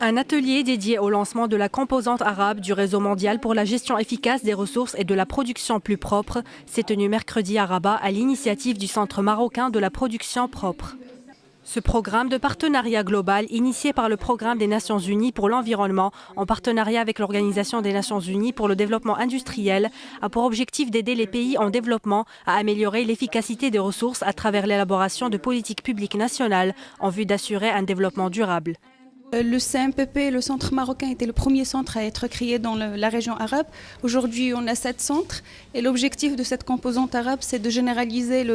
Un atelier dédié au lancement de la composante arabe du réseau mondial pour la gestion efficace des ressources et de la production plus propre s'est tenu mercredi à Rabat à l'initiative du Centre marocain de la production propre. Ce programme de partenariat global, initié par le Programme des Nations Unies pour l'environnement, en partenariat avec l'Organisation des Nations Unies pour le développement industriel, a pour objectif d'aider les pays en développement à améliorer l'efficacité des ressources à travers l'élaboration de politiques publiques nationales en vue d'assurer un développement durable. Le CMPP, le centre marocain, était le premier centre à être créé dans la région arabe. Aujourd'hui, on a 7 centres et l'objectif de cette composante arabe, c'est de généraliser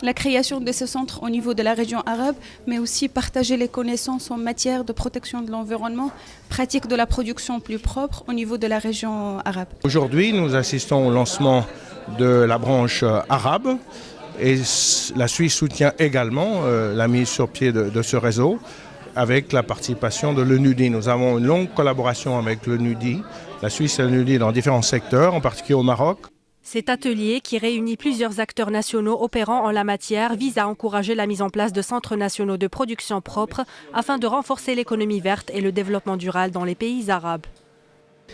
la création de ces centres au niveau de la région arabe, mais aussi partager les connaissances en matière de protection de l'environnement, pratique de la production plus propre au niveau de la région arabe. Aujourd'hui, nous assistons au lancement de la branche arabe et la Suisse soutient également la mise sur pied de ce réseau avec la participation de l'ENUDI. Nous avons une longue collaboration avec l'ENUDI, la Suisse et l'ENUDI dans différents secteurs, en particulier au Maroc. Cet atelier, qui réunit plusieurs acteurs nationaux opérant en la matière, vise à encourager la mise en place de centres nationaux de production propre afin de renforcer l'économie verte et le développement durable dans les pays arabes.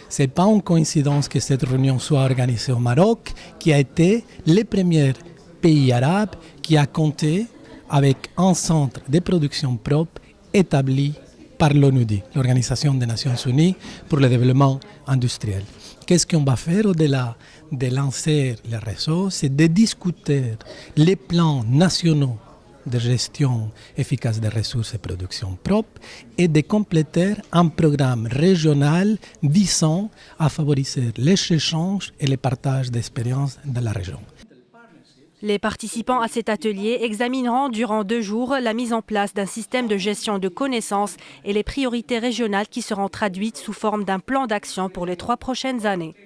Ce n'est pas une coïncidence que cette réunion soit organisée au Maroc, qui a été le premier pays arabe qui a compté avec un centre de production propre établi par l'ONUDI, l'Organisation des Nations Unies pour le développement industriel. Qu'est-ce qu'on va faire au-delà de lancer le réseau? C'est de discuter les plans nationaux de gestion efficace des ressources et production propre et de compléter un programme régional visant à favoriser les échanges et le partage d'expériences dans la région. Les participants à cet atelier examineront durant 2 jours la mise en place d'un système de gestion de connaissances et les priorités régionales qui seront traduites sous forme d'un plan d'action pour les 3 prochaines années.